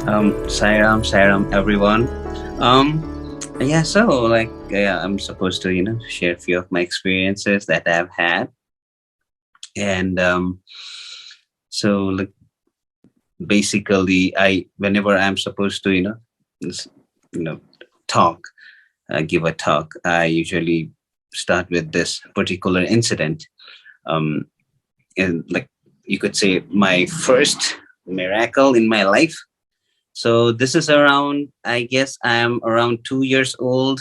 Sairam, everyone. Um, yeah, so I'm supposed to, share a few of my experiences that I've had, and like basically, whenever I'm supposed to, s- you know, talk, give a talk, I usually start with this particular incident. Um, and like you could say, my first miracle in my life. So this is around, I guess I'm around 2 years old,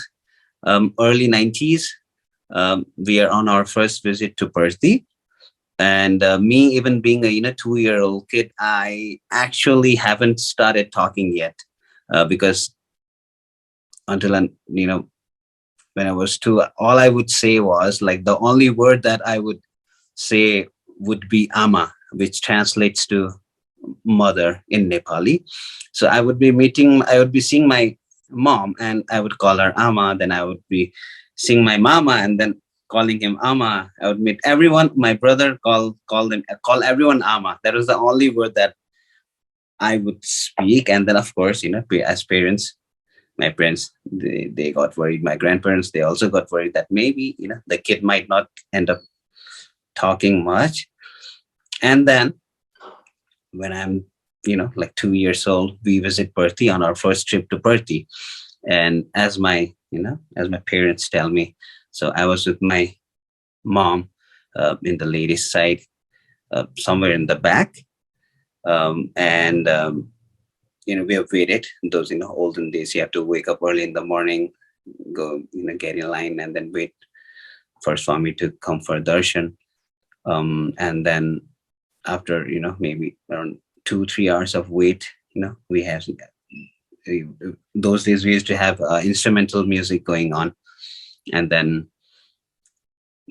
early 90s. We are on our first visit to Perthi. And me, even being a 2-year-old kid, I actually haven't started talking yet, because until when I was two, all I would say was like the only word that I would say would be ama, which translates to mother in Nepali. So I would be seeing my mom and I would call her Ama. Then I would be seeing my mama and then calling him Ama. I would meet everyone, my brother, call everyone Ama. That was the only word that I would speak. And then of course, as parents, my parents, they got worried. My grandparents, they also got worried that maybe, the kid might not end up talking much. And then when I'm, like 2 years old, we visit Perthi on our first trip to Perthi. And as my parents tell me, so I was with my mom in the ladies' side, somewhere in the back. And, we have waited those, olden days. You have to wake up early in the morning, go, get in line and then wait for Swami to come for darshan. And then after, maybe around 2-3 hours of wait, we have those days we used to have instrumental music going on, and then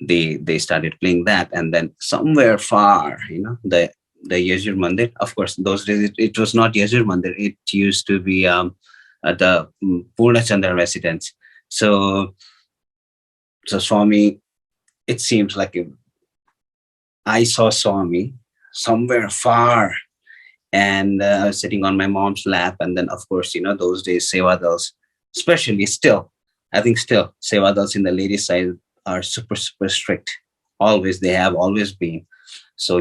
they started playing that, and then somewhere far, the Yajur Mandir. Of course, those days it was not Yajur Mandir. It used to be the Purna Chandra residence. So Swami, it seems like I saw Swami somewhere far, and I was sitting on my mom's lap. And then, of course, those days, Sevadals, especially still, I think still, Sevadals in the ladies' side are super, super strict. Always, they have always been. So,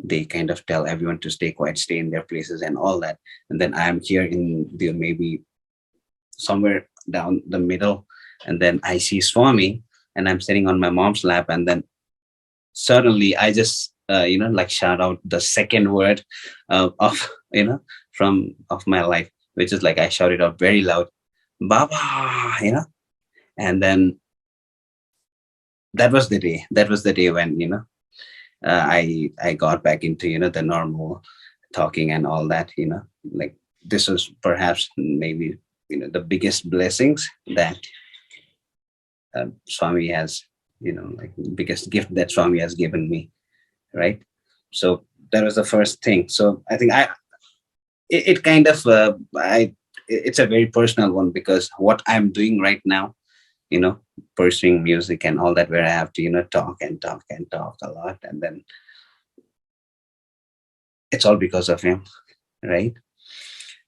they kind of tell everyone to stay quiet, stay in their places, and all that. And then I'm here in the maybe somewhere down the middle. And then I see Swami, and I'm sitting on my mom's lap. And then suddenly I just like shout out the second word of from of my life, which is like I shouted out very loud, Baba, and then that was the day when I got back into the normal talking and all that, like this was perhaps maybe the biggest blessings that Swami has, like biggest gift that Swami has given me, right? So that was the first thing. So I think it kind of it's a very personal one, because what I'm doing right now, you know pursuing music and all that, where I have to talk and talk and talk a lot, and then it's all because of him, right?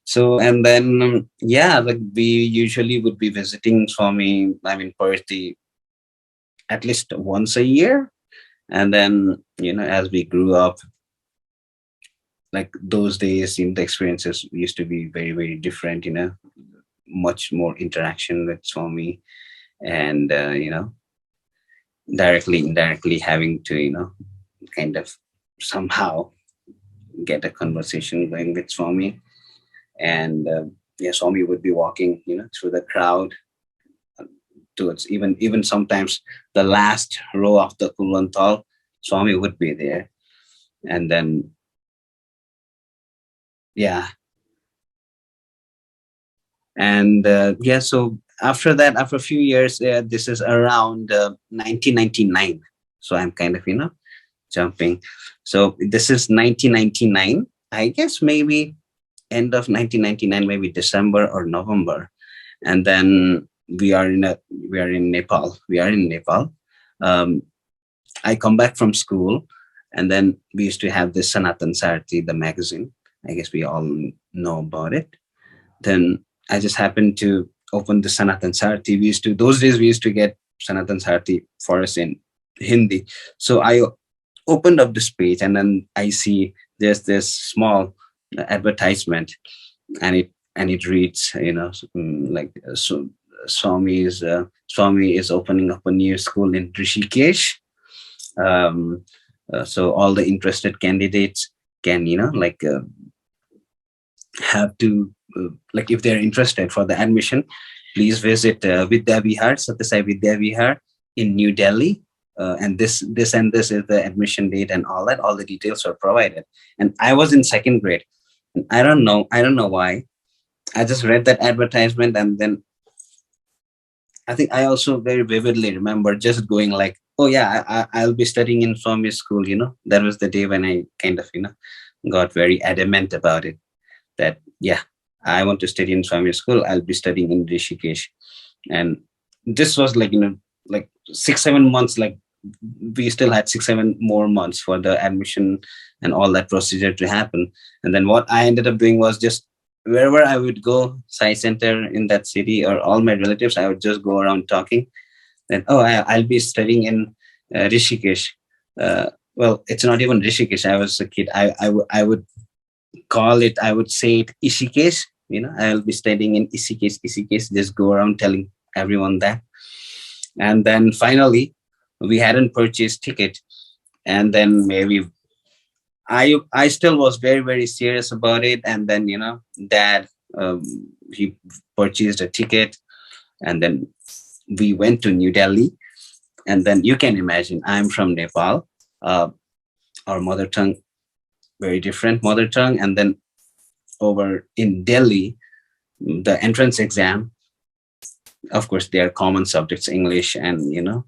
So and then yeah, like we usually would be visiting Swami, I mean Perthi, at least once a year. And then as we grew up, like those days, the experiences used to be very, very different, much more interaction with Swami. And directly indirectly having to kind of somehow get a conversation going with Swami. And yeah, Swami would be walking through the crowd towards, even sometimes the last row of the Kulwantal. Swami would be there. And then yeah, and yeah, so after that, after a few years, this is around 1999. So I'm kind of jumping. So this is 1999, I guess, maybe end of 1999, maybe December or November. And then we are in Nepal. um, I come back from school, and then we used to have this Sanatan Sarthi, the magazine. I guess we all know about it. Then I just happened to open the Sanatan Sarthi. We used to, those days we used to get Sanatan Sarthi for us in Hindi. So I opened up this page, and then I see there's this small advertisement, and it reads, like, so Swami is opening up a new school in Rishikesh. So all the interested candidates can, have to, like, if they're interested for the admission, please visit Vidya Vihar, Satyasai Vidya Vihar in New Delhi. And this is the admission date, and all that. All the details are provided. And I was in second grade. And I don't know why. I just read that advertisement, and then I think I also very vividly remember just going like, "Oh yeah, I'll be studying in Swami school." That was the day when I kind of got very adamant about it. That, yeah, I want to study in Swami school. I'll be studying in Rishikesh, and this was like, like 6-7 months. Like, we still had 6-7 more months for the admission and all that procedure to happen. And then what I ended up doing was just wherever I would go, Sai Center in that city, or all my relatives, I would just go around talking that, oh, I'll be studying in Rishikesh. Well, it's not even Rishikesh. I was a kid. I would call it, I would say it Ishikesh. I'll be studying in Ishikesh. Just go around telling everyone that. And then finally, we hadn't purchased ticket. And then maybe I still was very, very serious about it. And then, dad, he purchased a ticket, and then we went to New Delhi. And then you can imagine, I'm from Nepal, our mother tongue, very different mother tongue. And then over in Delhi, the entrance exam, of course, they are common subjects, English and,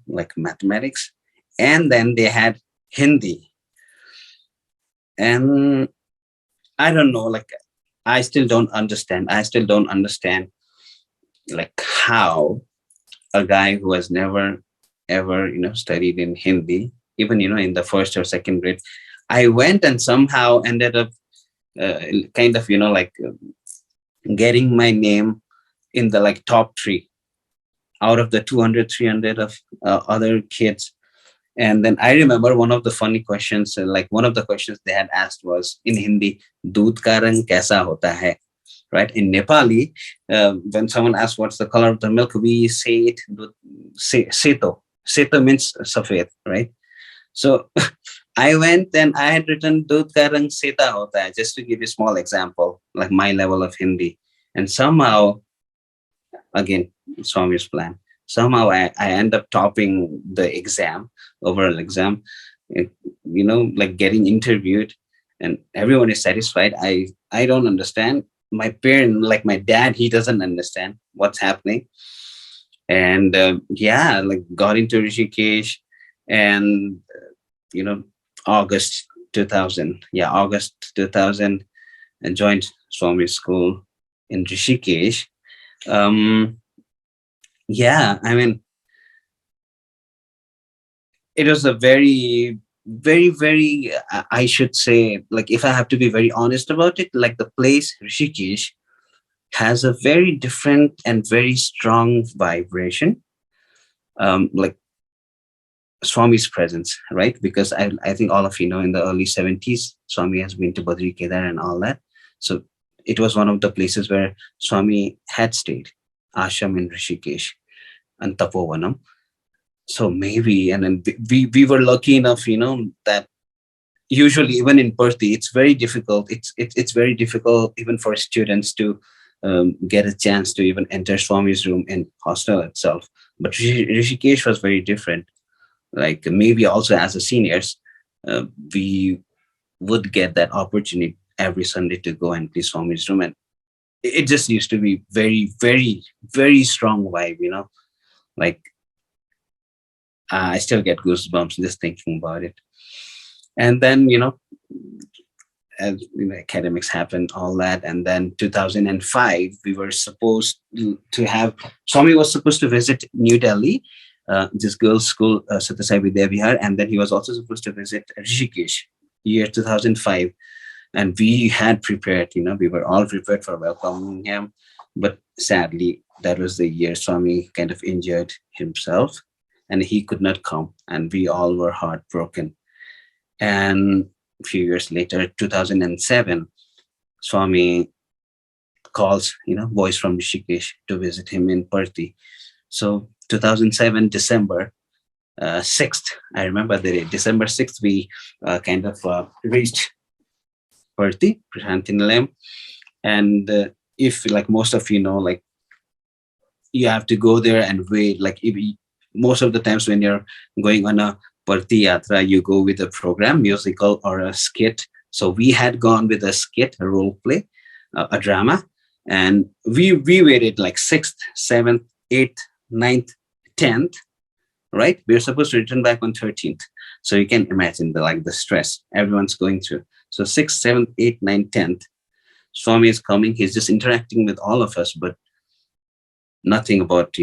like mathematics. And then they had Hindi. And I don't know, like, I still don't understand. Like, how a guy who has never ever studied in Hindi, even in the first or second grade, I went and somehow ended up kind of like getting my name in the like top three out of the 200, 300 of other kids. And then I remember one of the funny questions, like one of the questions they had asked was in Hindi, "Doodh ka rang kaisa hota hai?" Right? In Nepali, when someone asks what's the color of the milk, we say it, seto. Seto means safed, right? So I went and I had written "Doodh ka rang seta hota hai," just to give you a small example, like my level of Hindi. And somehow, again, Swami's plan. Somehow I end up topping the exam, overall exam, and, like getting interviewed, and everyone is satisfied. I don't understand. My parent, like my dad, he doesn't understand what's happening. And yeah, like got into Rishikesh, and August 2000, yeah, August 2000, and joined Swami school in Rishikesh. Yeah, I mean, it was a very, very, very, I should say, like, if I have to be very honest about it, like the place Rishikesh has a very different and very strong vibration. Like Swami's presence, right? Because I think all of you know, in the early 70s, Swami has been to Badri Kedar and all that. So it was one of the places where Swami had stayed, ashram in Rishikesh and Tapovanam. So maybe, and then we were lucky enough, that usually even in Perthi, it's very difficult. It's very difficult even for students to get a chance to even enter Swami's room in hostel itself. But Rishikesh was very different. Like maybe also as a seniors, we would get that opportunity every Sunday to go and play Swami's room, and it just used to be very, very, very strong vibe. Like I still get goosebumps just thinking about it. And then as academics happened, all that, and then 2005 we were supposed to have Swami was supposed to visit New Delhi, this girls' school, Satyasai Vidya Vihar, and then he was also supposed to visit Rishikesh, year 2005. And we had prepared, we were all prepared for welcoming him. But sadly, that was the year Swami kind of injured himself and he could not come. And we all were heartbroken. And a few years later, 2007, Swami calls, boys from Rishikesh to visit him in Parthi. So 2007, December 6th, I remember the day, December 6th, we kind of reached Parthi, Prashantinalayam. And if like most of like you have to go there and wait, like most of the times when you're going on a Parthi Yatra, you go with a program, musical or a skit. So we had gone with a skit, a role play, a drama, and we waited like 6th, 7th, 8th, 9th, 10th, right? We're supposed to return back on 13th. So you can imagine the stress everyone's going through. So 6th, 7th, 8th, 9th, 10th, Swami is coming. He's just interacting with all of us, but nothing about,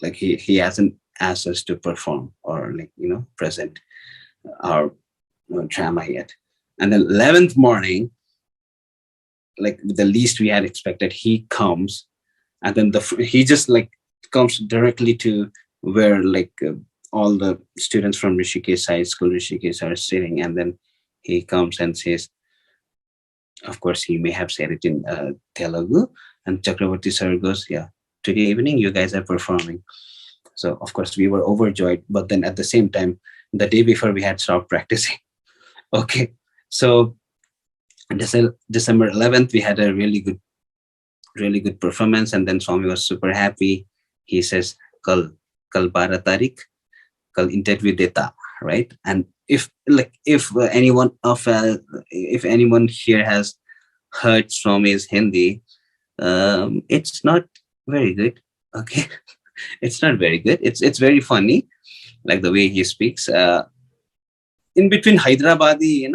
like he hasn't asked us to perform or like, present our drama yet. And then 11th morning, like the least we had expected, he comes, and then he just like comes directly to where like all the students from Rishikesh High School, Rishikesh, are sitting, and then he comes and says, of course, he may have said it in Telugu, and Chakravarti sir goes, "Yeah, today evening you guys are performing." So of course we were overjoyed, but then at the same time, the day before we had stopped practicing. Okay, so December 11th, we had a really good performance, and then Swami was super happy. He says, "Kal 12 tarik, kal interview deta," right? And if if anyone here has heard Swami's Hindi, it's not very good. Okay, it's not very good. It's very funny, like the way he speaks. In between Hyderabadi,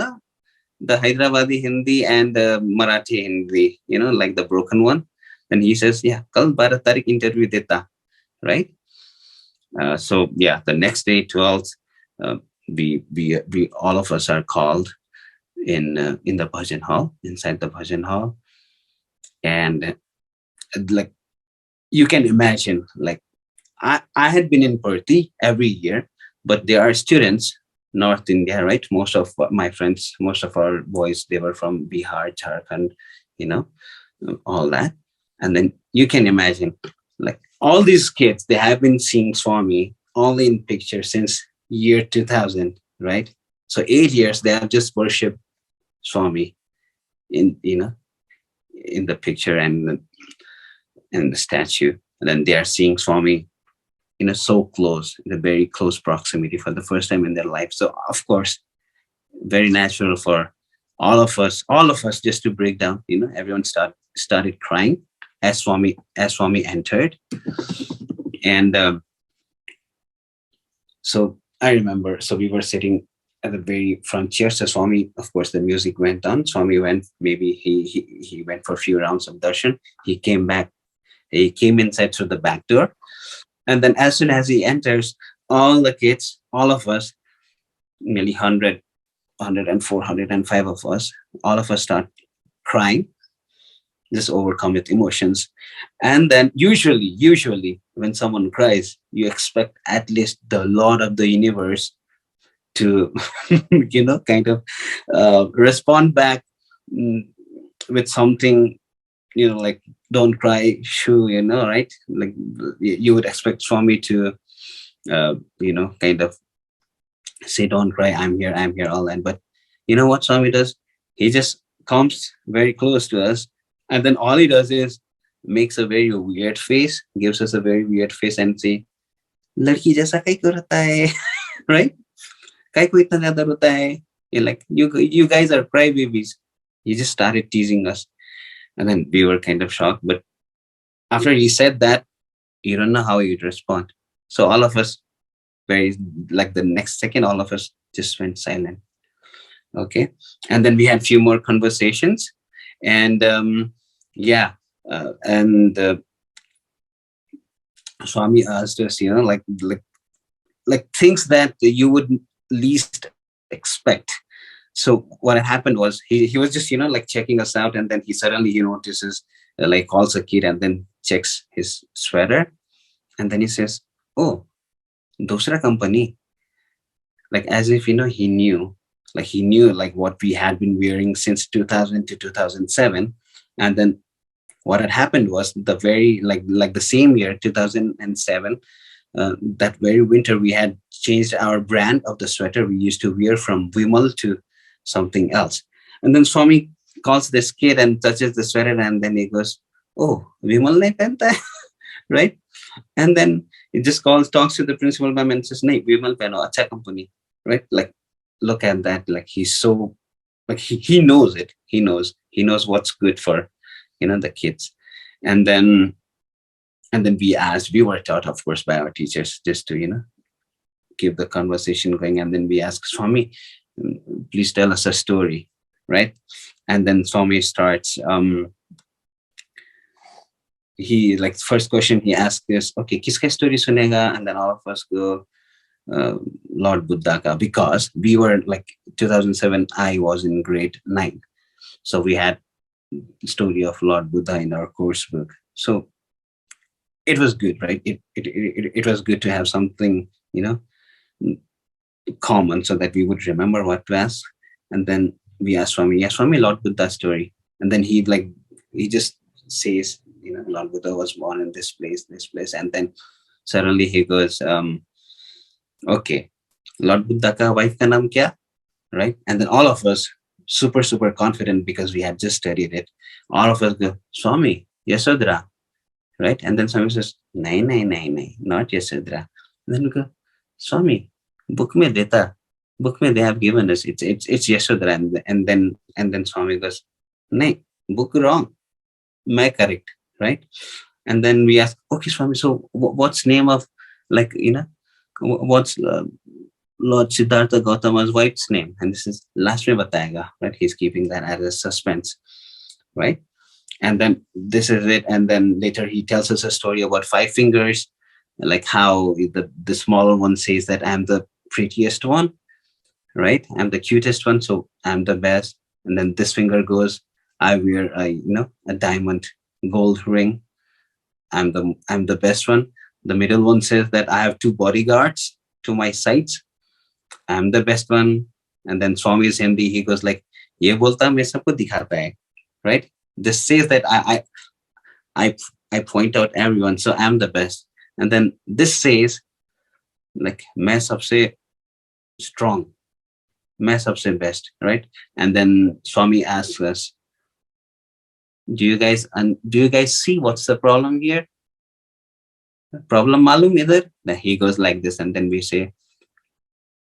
the Hyderabadi Hindi and Marathi Hindi, like the broken one. Then he says, "Yeah, kal 12 tarik interview deta," right? So yeah, the next day, 12th, uh, we all of us are called in the bhajan hall, inside the bhajan hall, and like you can imagine, like I had been in Parthi every year, but there are students North India, right? Most of my friends, most of our boys, they were from Bihar, Jharkhand, you know, all that. And then you can imagine, like all these kids, they have been seeing Swami only in pictures since year 2000, right? So 8 years they have just worshipped Swami in in the picture and the statue, and then they are seeing Swami so close, in a very close proximity for the first time in their life. So of course, very natural for all of us just to break down. Everyone started crying as Swami entered. And so I remember, so we were sitting at the very front chair. So Swami, of course, the music went on. Swami went, maybe he went for a few rounds of darshan. He came back. He came inside through the back door. And then as soon as he enters, all the kids, all of us, nearly 100, 104, 105 of us, all of us start crying, just overcome with emotions. And then usually when someone cries, you expect at least the Lord of the universe to, kind of respond back, mm, with something, like don't cry, shoo, right? Like you would expect Swami to, kind of say, don't cry, I'm here, all that. But you know what Swami does? He just comes very close to us, and then all he does is makes a very weird face, gives us a very weird face, and say, "Ladki jaisa kai ko rata hai," right? "Kai ko itna zyada rota hai?" You're like, you guys are crybabies. He just started teasing us, and then we were kind of shocked. But after he said that, you don't know how you'd respond. So all of us, very like the next second, all of us just went silent. Okay, and then we had few more conversations, and yeah, and Swami asked us, like things that you would least expect. So what had happened was he was just like checking us out, and then he suddenly he notices, like calls a kid and then checks his sweater, and then he says, "Oh, dosra company," like as if he knew like what we had been wearing since 2000 to 2007. And then what had happened was the very like the same year 2007, that very winter we had changed our brand of the sweater we used to wear from Vimal to something else. And then Swami calls this kid and touches the sweater, and then he goes, "Oh, Vimal nahi pehenta hai," right? And then he just talks to the principal ma'am and says, "Nahi, Vimal pehno, acha company," right? Like, look at that. Like, he's so, like, he knows it. He knows what's good for the kids. And then we were taught, of course, by our teachers, just to keep the conversation going. And then we ask Swami, please tell us a story, right? And then Swami starts. He, like, first question he asked is, okay, kiska story sunega? And then all of us go, uh, Lord Buddha ka, because we were like 2007. I was in grade 9, so we had story of Lord Buddha in our course book. So it was good, right? It was good to have something common, so that we would remember what to ask. And then we asked Swami, yeah, Swami, Lord Buddha story. And then he just says, Lord Buddha was born in this place. And then suddenly he goes, okay, Lord Buddha ka wife ka naam kya? Right? And then all of us, super, super confident because we had just studied it. All of us go, Swami, Yasodhara, right? And then Swami says, nahi, nahi, nahi, nahi, not Yasodhara. And then we go, Swami, book mein deta. Book mein they have given us. It's Yasodhara. And then Swami goes, nahi, book wrong. Mai correct, right? And then we ask, okay, Swami, so what's name of, like, what's Lord Siddhartha Gautama's wife's name? And this is last mein batayega, right? He's keeping that as a suspense, right? And then this is it. And then later he tells us a story about 5 fingers, like how the smaller one says that I'm the prettiest one, right? I'm the cutest one, so I'm the best. And then this finger goes, I wear a diamond gold ring. I'm the best one. The middle one says that I have 2 bodyguards to my sides. I'm the best one. And then Swami is Hindi. He goes like, "Ye bolta main sabko dikhata hai," right? This says that I I point out everyone, so I'm the best. And then this says like, "Main sabse strong, main sabse best," right? And then Swami asks us, "Do you guys see what's the problem here? Problem malum idhar?" Then he goes like this, and then we say,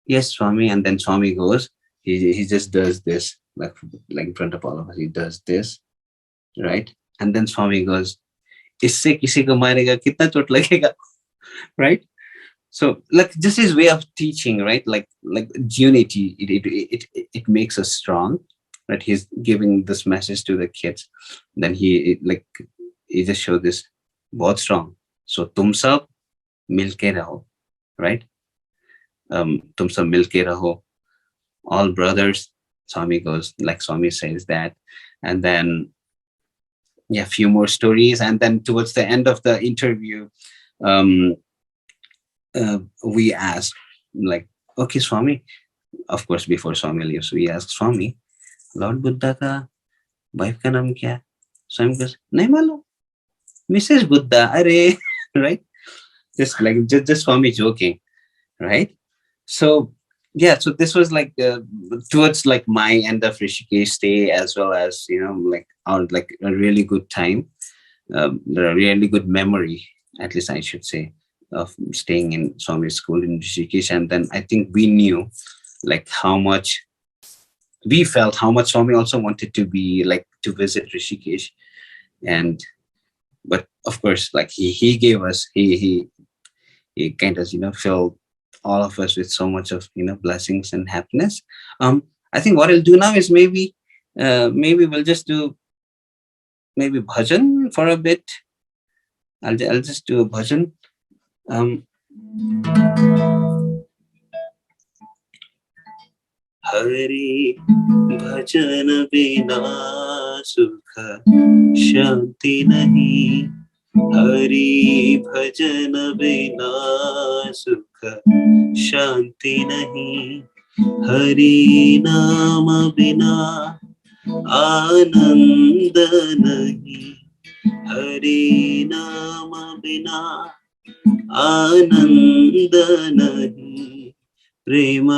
"Yes, Swami." And then Swami goes, he just does this, like in front of all of us. He does this, right? And then Swami goes, "Isse kisi ko marega, kitna chot lagega," right? So, like, just his way of teaching, right? Like unity, it makes us strong, right? He's giving this message to the kids. Then he just showed this, बहुत strong. So तुम सब मिलके रहो, right? तुम सब मिलके रहो, all brothers. Swami goes, like Swami says that. And then, yeah, a few more stories. And then towards the end of the interview, um, we asked, like, okay, Swami, of course, before Swami leaves, we asked Swami, Lord Buddha ka wife ka naam kya? Swami goes, nahi malum, Mrs. Buddha, are, right? Just Swami joking, right? So, yeah, so this was like towards like my end of Rishikesh stay, as well as like our, like, a really good time, a really good memory, at least I should say, of staying in Swami's school in Rishikesh. And then I think we knew, like, how much we felt, how much Swami also wanted to be, like, to visit Rishikesh. And but of course, like, he gave us, he kind of filled all of us with so much of blessings and happiness. I think what I'll do now is maybe we'll just do maybe bhajan for a bit. I'll just do a bhajan. um Hari भजन बिना सुख शांति नहीं, हरि भजन बिना सुख शांति नहीं, हरि नाम बिना आनंद नहीं, हरि नाम बिना आनंद नहीं, प्रेम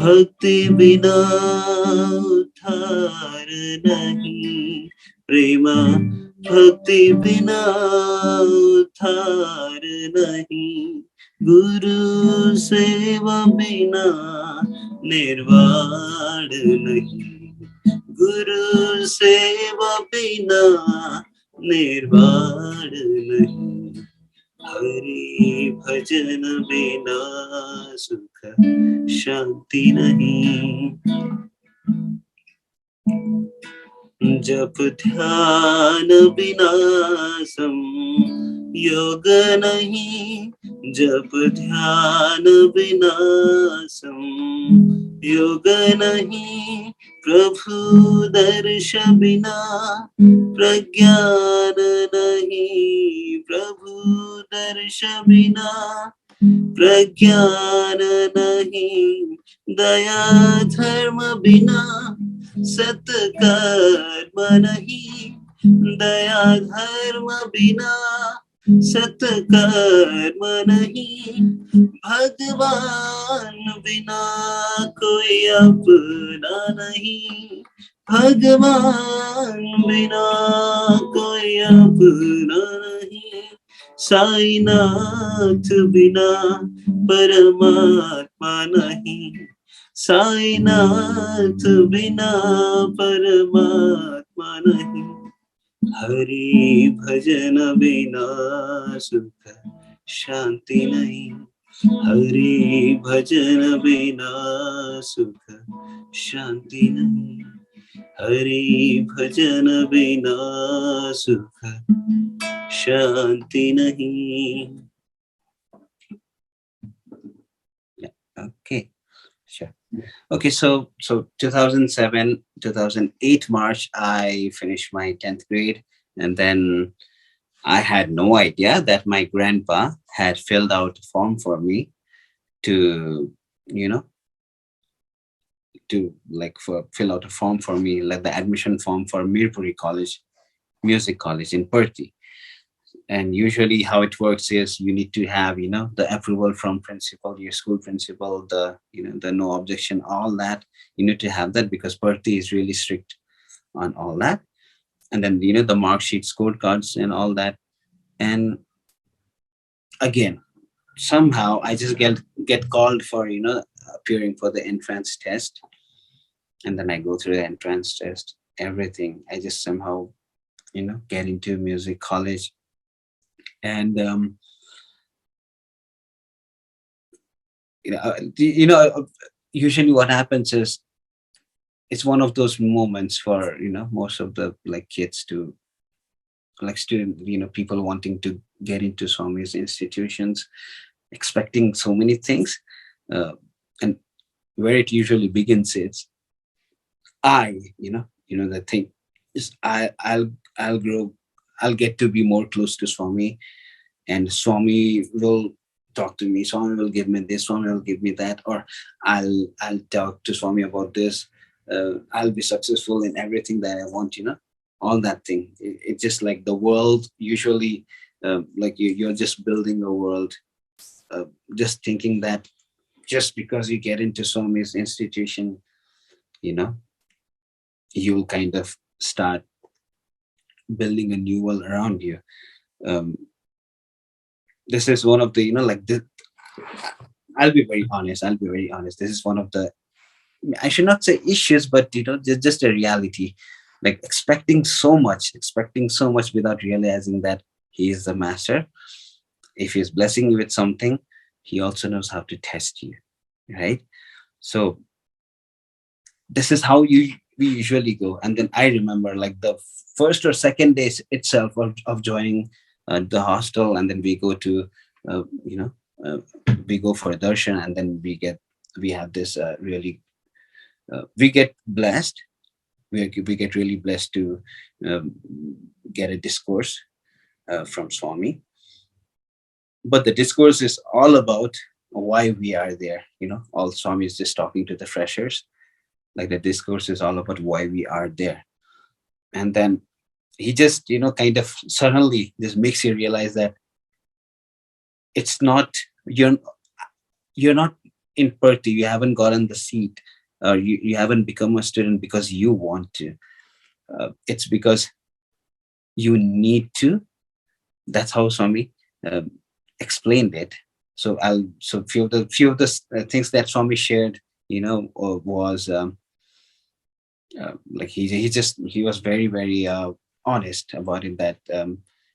भक्ति बिना उद्धार नहीं, प्रेम भक्ति बिना उद्धार नहीं, गुरु सेवा बिना निर्वाण नहीं, गुरु सेवा बिना निर्वाण नहीं, हरि भजन बिना सुख शांति नहीं, जप ध्यान बिना सम योग नहीं, जप ध्यान बिना सम योग नहीं, प्रभु दर्श बिना प्रज्ञान नहीं, प्रभु दर्श बिना प्रज्ञान नहीं, दया धर्म बिना सत्कर्म नहीं, दया धर्म बिना सत्कर्म नहीं, भगवान बिना कोई अपना नहीं, भगवान बिना कोई अपना नहीं, साईनाथ बिना परमात्मा नहीं, साईनाथ बिना परमात्मा नहीं, हरि भजन बिना सुख शांति नहीं, हरि भजन बिना सुख शांति नहीं, हरि भजन बिना सुख शांति नहीं. Yeah, okay, sure. Okay, so 2007, 2008 March, I finished my 10th grade, and then I had no idea that my grandpa had filled out a form for me to, you know, to like for fill out a form for me, like the admission form for Mirpuri College, Music College in Perthi. And usually how it works is you need to have, the approval from principal, your school principal, the no objection, all that. You need to have that because Perthi is really strict on all that. And then, the mark sheet, scorecards and all that. And again, somehow I just get called for, appearing for the entrance test. And then I go through the entrance test, everything. I just somehow, get into music college. And usually what happens is it's one of those moments for most of the like kids to like student people wanting to get into Swami's institutions, expecting so many things, and where it usually begins is the thing is I'll grow, I'll get to be more close to Swami, and Swami will talk to me. Swami will give me this. Swami will give me that, or I'll talk to Swami about this. I'll be successful in everything that I want. All that thing. It's just like the world. Usually, like you're just building a world, just thinking that just because you get into Swami's institution, you'll kind of start building a new world around you. This is one of the like this. I'll be very honest. This is one of the, I should not say issues, but just a reality. Like expecting so much without realizing that he is the master. If he's blessing you with something, he also knows how to test you, right? So this is how we usually go. And then I remember like the first or second days itself of joining the hostel, and then we go to we go for a darshan, and then we have this really We get blessed. We get really blessed to um, get a discourse from Swami. But the discourse is all about why we are there. All Swami is just talking to the freshers. Like the discourse is all about why we are there. And then he just, kind of suddenly just makes you realize that it's not, you're not in Perth, you haven't gotten the seat, or you haven't become a student because you want to. It's because you need to. That's how Swami um, explained it. So few of the things that Swami shared, was like he was very very honest about it. That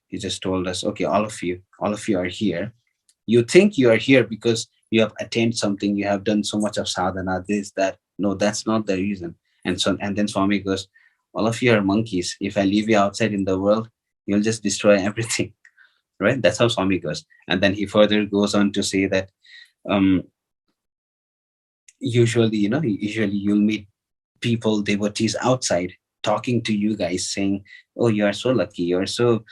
he just told us, okay, all of you are here. You think you are here because you have attained something, you have done so much of sadhana, this, that. No, that's not the reason. And then Swami goes, all of you are monkeys. If I leave you outside in the world, you'll just destroy everything. Right? That's how Swami goes. And then he further goes on to say that um usually you'll meet people, devotees outside, talking to you guys, saying, "Oh, you are so lucky. You are so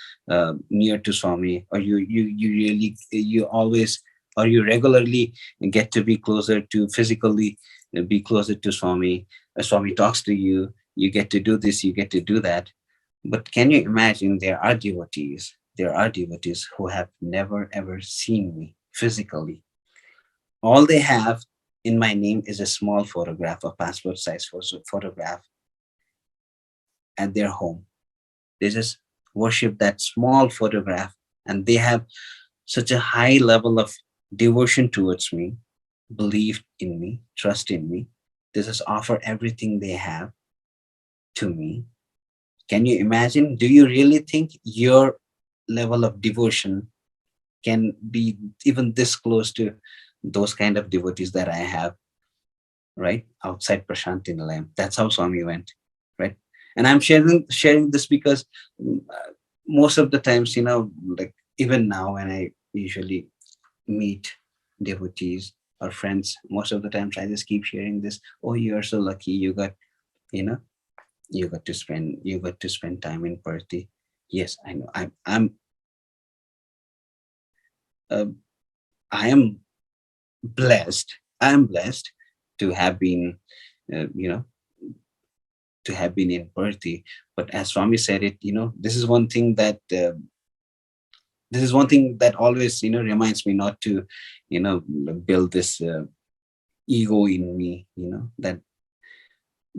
near to Swami, or you really, you always, or you regularly get to be closer to, physically be closer to Swami. Swami talks to you. You get to do this. You get to do that." But can you imagine? There are devotees. There are devotees who have never ever seen me physically. All they have in my name is a small photograph, a passport size photograph at their home. They just worship that small photograph, and they have such a high level of devotion towards me, belief in me, trust in me. They just offer everything they have to me. Can you imagine? Do you really think your level of devotion can be even this close to those kind of devotees that I have, right? Outside Prashanti Nilayam. That's how Swami went, right? And I'm sharing this because most of the times, like even now when I usually meet devotees or friends, most of the times I just keep sharing this. Oh, you are so lucky. You know, you got to spend time in Parthi. Yes, I know. Uh, I am blessed. I am blessed to have been, uh, you know, to have been in Parthi. But as Swami said it, this is one thing that always, reminds me not to, you know, build this ego in me, that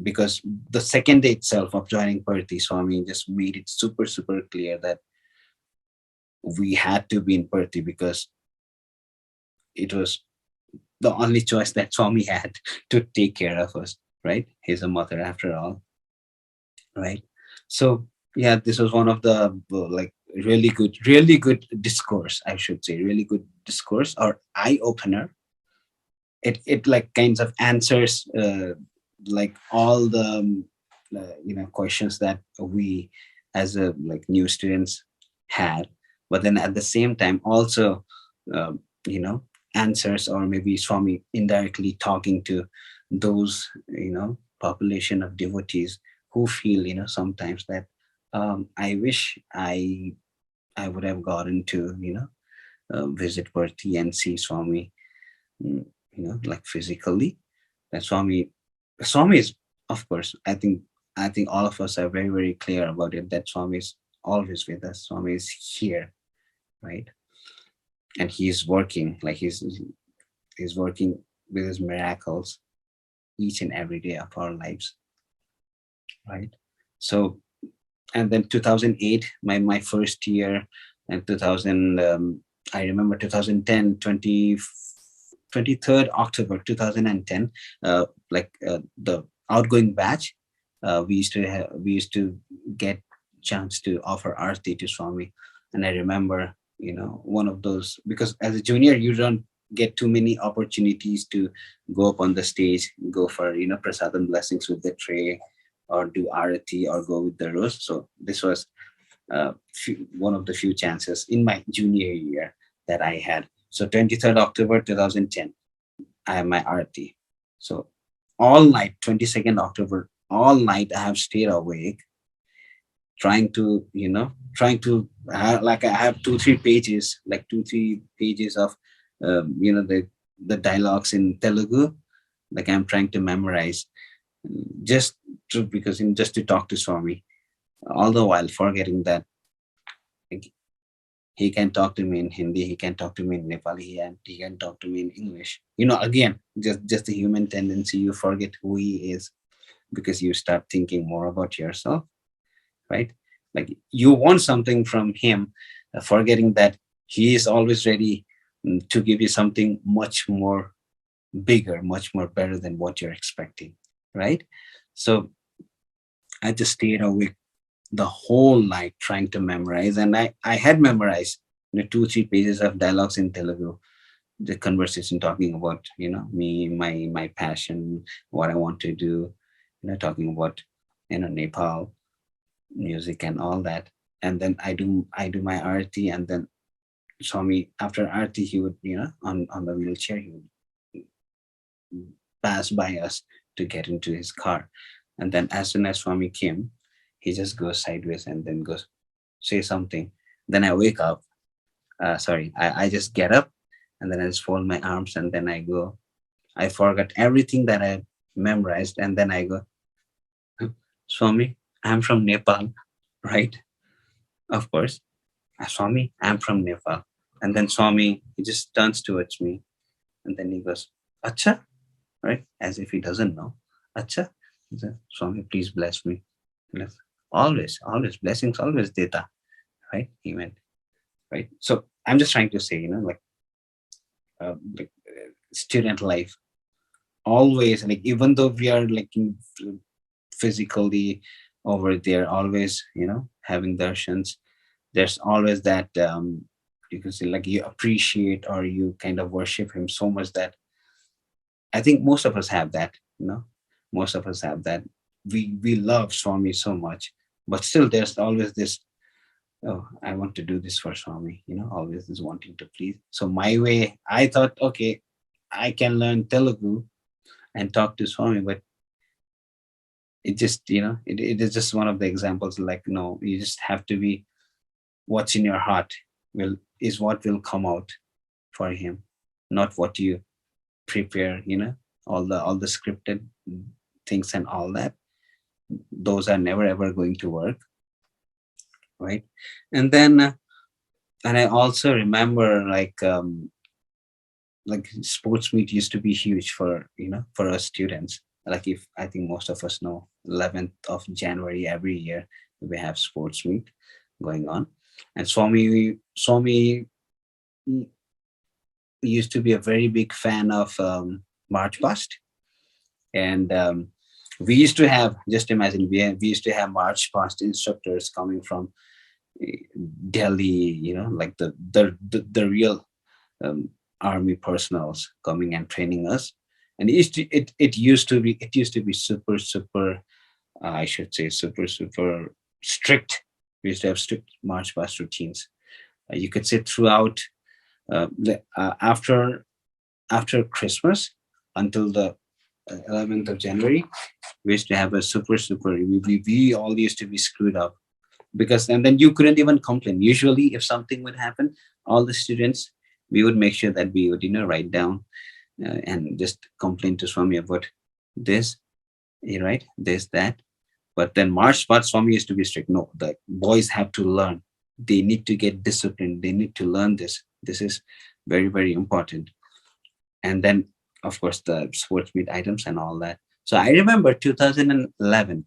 because the second day itself of joining Parthi, Swami just made it super, super clear that we had to be in Parthi because it was the only choice that Swami had to take care of us, right? He's a mother after all, right? So yeah, this was one of the like really good discourse, I should say, really good discourse or eye opener. It like kinds of answers like all the questions that we as a like new students had, but then at the same time also um, you know answers, or maybe Swami indirectly talking to those population of devotees who feel sometimes that I wish I would have gotten to visit Parthi and see Swami, like physically. That Swami is, of course, I think all of us are very, very clear about it, that Swami is always with us. Swami is here, right? And he's working, like he's working with his miracles each and every day of our lives, right? So, and then 2008, my first year, and 2000, I remember 2010, 23rd October 2010, the outgoing batch, we used to get chance to offer arti to Swami. And I remember, one of those, because as a junior you don't get too many opportunities to go up on the stage, go for prasadam blessings with the tray, or do arati, or go with the rose. So this was one of the few chances in my junior year that I had. So 23rd October 2010, I have my arati. So all night, 22nd October, all night I have stayed awake trying to, like I have 2 3 pages, like 2 3 pages of, the dialogues in Telugu, like I'm trying to memorize, just because just to talk to Swami, all the while forgetting that, like, he can talk to me in Hindi, he can talk to me in Nepali, and he can talk to me in English. Again, just the human tendency, you forget who he is because you start thinking more about yourself, right? Like you want something from him, forgetting that he is always ready, to give you something much more bigger, much more better than what you're expecting, right? So I just stayed awake the whole night trying to memorize, and I had memorized, 2 3 pages of dialogues in Telugu, the conversation talking about, me, my passion, what I want to do, talking about, Nepal music and all that. And then I do my arti, and then Swami, after arti, he would, on the wheelchair, he would pass by us to get into his car. And then as soon as Swami came, he just goes sideways and then goes, say something. Then I wake up. Sorry, I just get up, and then I just fold my arms, and then I go. I forgot everything that I memorized, and then I go, Swami, I'm from Nepal, right? Of course. Swami, I'm from Nepal. And then Swami, he just turns towards me, and then he goes, Acha, right? As if he doesn't know. Acha. He said, Swami, please bless me. Bless. Always, always, blessings, always data, right? He went, right? So I'm just trying to say, student life, always, like, even though we are like physically over there, always, having darshans, there's always that, you can say, like, you appreciate or you kind of worship him so much that I think most of us have that, most of us have that. We love Swami so much, but still there's always this, oh, I want to do this for Swami, always this wanting to please. So my way, I thought, okay, I can learn Telugu and talk to Swami, but it just, it is just one of the examples, like, no, you just have to be, what's in your heart will is what will come out for him, not what you prepare, all the scripted things and all that. Those are never ever going to work, right? And then, and I also remember, like sports meet used to be huge for, for us students. Like, if I think most of us know, 11th of January every year we have sports meet going on. And Swami used to be a very big fan of, March Past. And, we used to have, just imagine, we used to have March Past instructors coming from, Delhi, like the real, um, army personals coming and training us. And it used to be super super, I should say, super super strict. We used to have strict march past routines. You could say throughout, after Christmas until the, 11th of January, we used to have a super super. We all used to be screwed up, because, and then you couldn't even complain. Usually, if something would happen, all the students, we would make sure that we would, write down, and just complain to Swami about this, right? This, that. But then March part, Swami used to be strict. No, the boys have to learn. They need to get disciplined. They need to learn this. This is very, very important. And then, of course, the sports meet items and all that. So I remember 2011,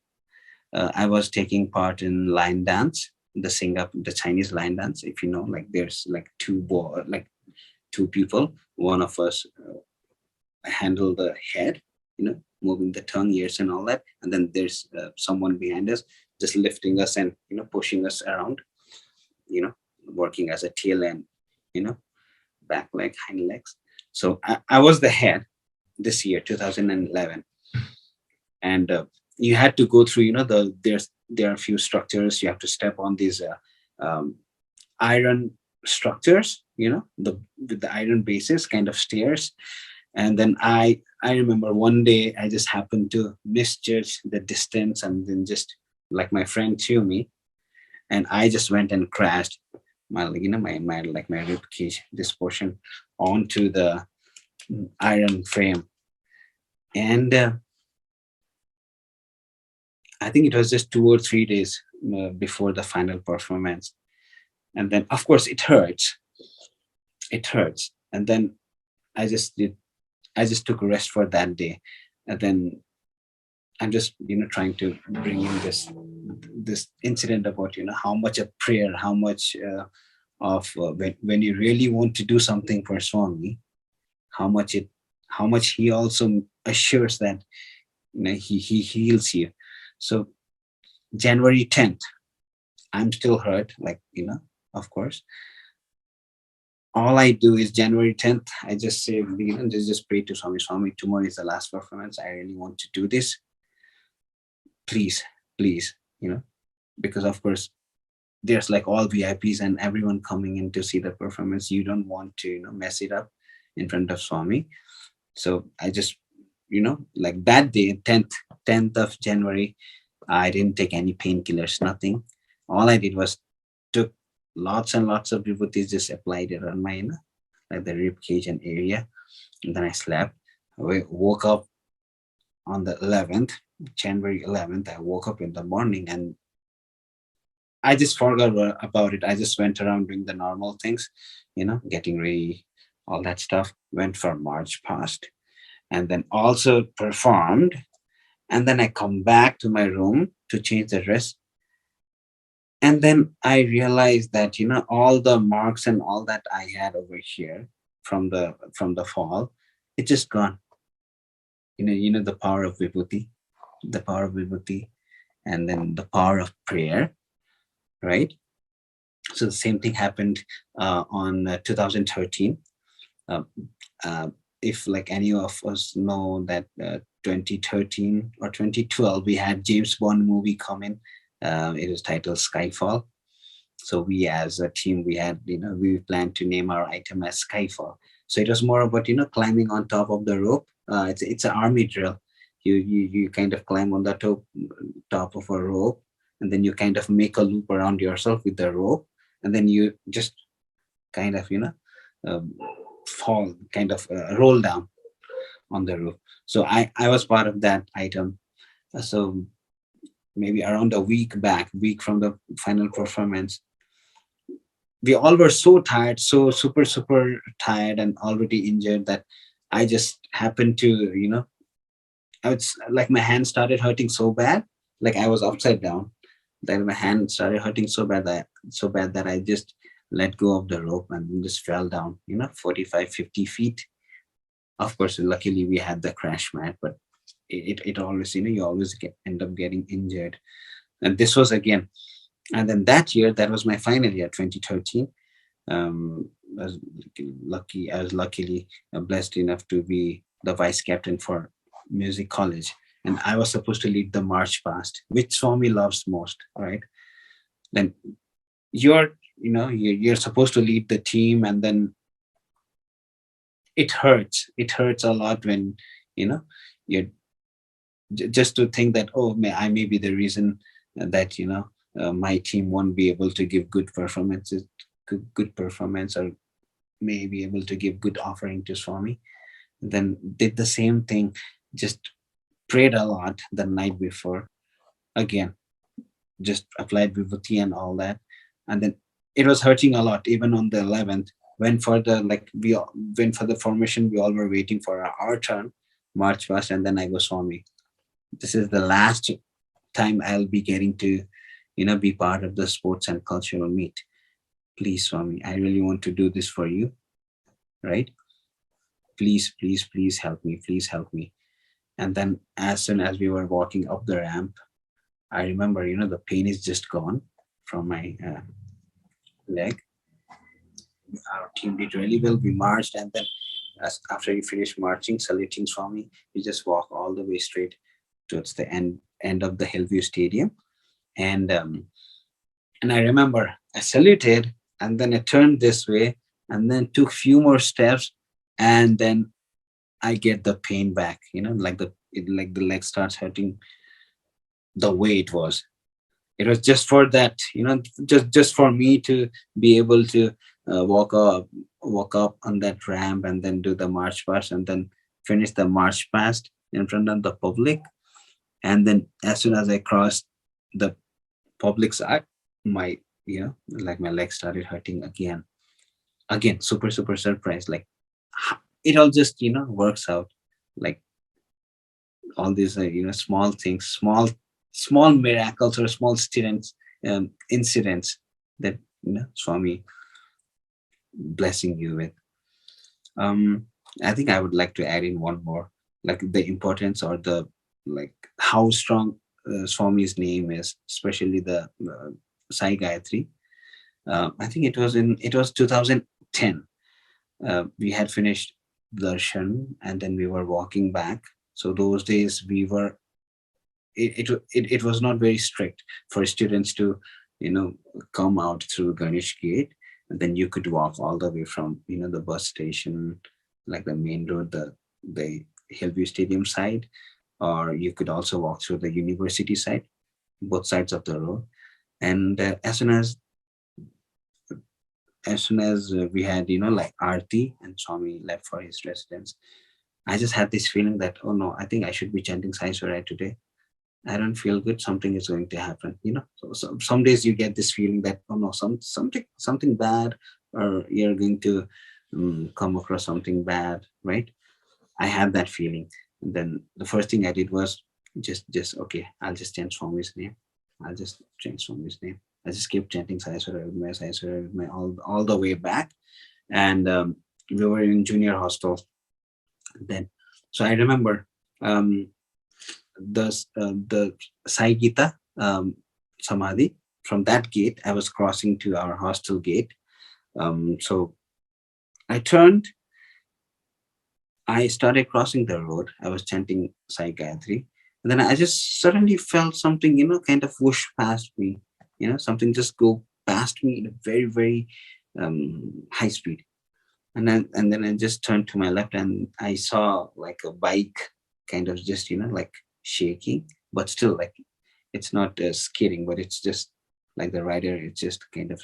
I was taking part in line dance, the Chinese line dance. If you know, like, there's like like two people. One of us, handle the head, moving the tongue, ears, and all that, and then there's, someone behind us just lifting us and, pushing us around, working as a tail and, you know, back leg, hind legs. So I was the head this year, 2011, and, you had to go through, there are a few structures. You have to step on these, um, iron structures, the with the iron bases, kind of stairs, And then I remember one day I just happened to misjudge the distance, and then just like my friend threw me, and I just went and crashed my, my rib cage, this portion, onto the iron frame. And I think it was just 2 or 3 days before the final performance. And then of course it hurts. And then I just took a rest for that day. And then I'm just trying to bring in this incident about how much a prayer, how much of when you really want to do something for Swami, how much it how much he also assures that he heals you. So January 10th, I'm still hurt, like of course. All I do is January 10th, I just say, just pray to Swami. Swami, tomorrow is the last performance. I really want to do this. Please, please, because of course there's like all VIPs and everyone coming in to see the performance. You don't want to, mess it up in front of Swami. So I just, like that day, 10th of January, I didn't take any painkillers, nothing. All I did was took lots and lots of vibhutis, just applied it on my, like the rib cage and area. And then I slept. I woke up on the 11th, January 11th. I woke up in the morning and I just forgot about it. I just went around doing the normal things, getting ready, all that stuff. Went for march past, and then also performed. And then I come back to my room to change the dress. And then I realized that all the marks and all that I had over here from the fall, it just gone. The power of the power of vibhuti, and then the power of prayer, right? So the same thing happened on 2013. Uh, uh, if like any of us know that 2013 or 2012, we had James Bond movie coming. It was titled Skyfall. So we as a team, we had, we planned to name our item as Skyfall. So it was more about, climbing on top of the rope. It's an army drill. You kind of climb on the top of a rope, and then you kind of make a loop around yourself with the rope, and then you just kind of um, fall, kind of roll down on the roof. So I was part of that item. So maybe around a week from the final performance, we all were so tired, so super tired and already injured, that I just happened to, I was like, my hand started hurting so bad, like I was upside down. Then my hand started hurting so bad that I just let go of the rope and just fell down, 45, 50 feet. Of course, luckily we had the crash mat, but it always, you always end up getting injured. And this was again, and then that year, that was my final year, 2013. I was lucky. I was luckily blessed enough to be the vice captain for music college, and I was supposed to lead the march past, which Swami loves most, right? Then you're, you're supposed to lead the team, and then it hurts. It hurts a lot when you're just to think that, oh, I may be the reason that my team won't be able to give good performance, or may be able to give good offering to Swami. Then did the same thing, just prayed a lot the night before. Again, just applied vibhuti and all that, and then it was hurting a lot even on the 11th. When for the like we all- when for the formation, we all were waiting for our turn, march past, and then I go, Swami, this is the last time I'll be getting to be part of the sports and cultural meet. Please, Swami, I really want to do this for you, right? Please, please, please help me, please help me. And then as soon as we were walking up the ramp, I remember, the pain is just gone from my leg. Our team did really well. We marched, and then after we finished marching, saluting Swami, we just walk all the way straight towards the end of the Hillview Stadium. And I remember I saluted, and then I turned this way, and then took few more steps, and then I get the pain back, like like the leg starts hurting the way it was. It was just for that, just for me to be able to walk up on that ramp and then do the march past and then finish the march past in front of the public. And then as soon as I crossed the public side, my like my leg started hurting again. Again, super super surprised. Like it all just works out. Like all these small things, small miracles or small students incidents that Swami blessing you with. um I think I would like to add in one more, like the importance or the, like, how strong Swami's name is, especially the Sai Gayatri. I think it was 2010. We had finished darshan and then we were walking back. So those days we were, it was not very strict for students to you know come out through Ganesh gate, and then you could walk all the way from the bus station, like the main road, the Hillview Stadium side, or you could also walk through the university side, both sides of the road. And as soon as we had like Arti and Swami left for his residence, I just had this feeling that, oh no, I think I should be chanting Sai Surai today. I don't feel good. Something is going to happen. So some days you get this feeling that, oh no, something bad, or you're going to come across something bad, right? I had that feeling. And then the first thing I did was just okay. I'll just chant Swami's name. I'll just chant Swami's name. I just kept chanting Sai Sura all the way back. And we were in junior hostel then. So I remember um, the Sai Gita Samadhi. From that gate, I was crossing to our hostel gate. So I turned, I started crossing the road. I was chanting Sai Gayatri. And then I just suddenly felt something, kind of whoosh past me. Something just go past me in a very, very high speed. And then I just turned to my left and I saw like a bike kind of just, like shaking, but still like it's not skidding, but it's just like the rider is just kind of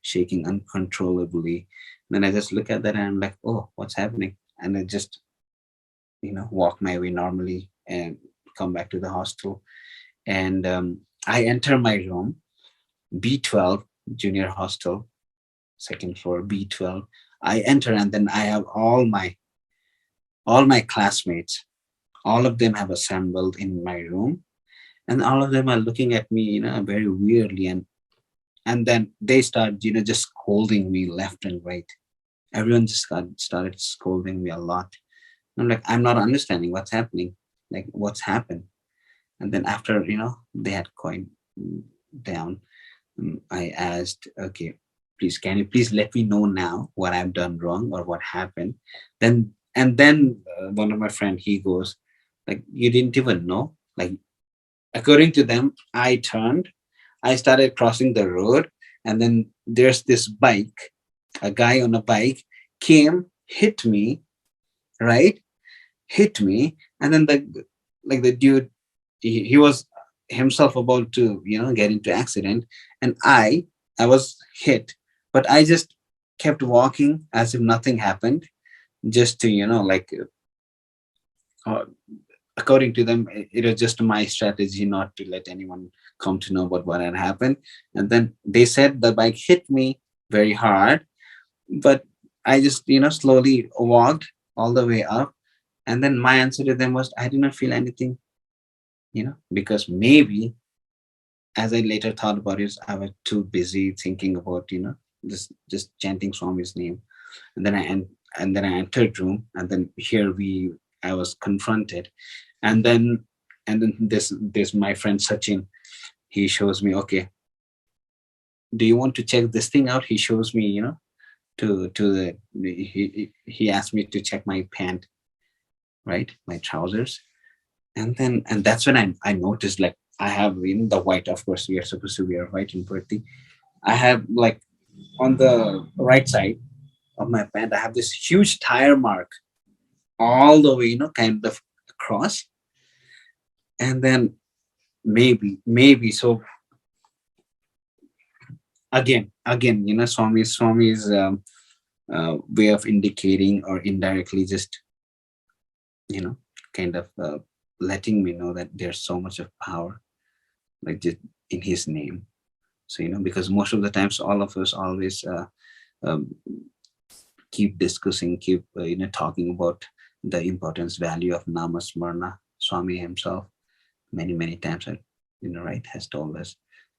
shaking uncontrollably. Then I just look at that and I'm like, oh, what's happening? And I just walk my way normally and come back to the hostel. And I enter my room, B12, junior hostel, second floor, B12. I enter and then I have all my classmates, all of them have assembled in my room, and all of them are looking at me very weirdly. And then they start just scolding me left and right. Everyone just started scolding me a lot. I'm like, I'm not understanding what's happening, like what's happened. And then after they had coined down, I asked, okay, please, can you please let me know now what I've done wrong or what happened? And then one of my friend, he goes, like, you didn't even know? Like, according to them, I turned, I started crossing the road, and then there's this bike, a guy on a bike came, hit me, right? Hit me, and then the dude, he was himself about to get into accident, and I was hit, but I just kept walking as if nothing happened, just to like uh, according to them, it was just my strategy not to let anyone come to know about what had happened. And then they said the bike hit me very hard, but I just slowly walked all the way up. And then my answer to them was, I did not feel anything, because maybe, as I later thought about it, I was too busy thinking about just chanting Swami's name. And then I entered room, and then here I was confronted. And then and then this my friend Sachin, he shows me, okay, do you want to check this thing out? He shows me, to he asked me to check my pant, right, my trousers. And that's when I noticed, like, I have the white, of course we are supposed to wear white in birthday. I have, like, on the right side of my pant, I have this huge tire mark, all the way, kind of across. And then maybe so again, Swami's way of indicating or indirectly just, you know, kind of letting me know that there's so much of power, like just in his name. So, because most of the times, all of us always um, keep discussing, keep talking about the importance, value of namasmarna. Swami himself, many times, right, has told us,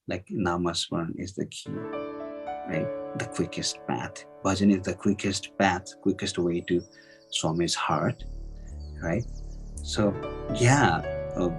like, namasmarna is the key, right? The quickest path. Bhajan is the quickest path, quickest way to Swami's heart, right? So, yeah, uh,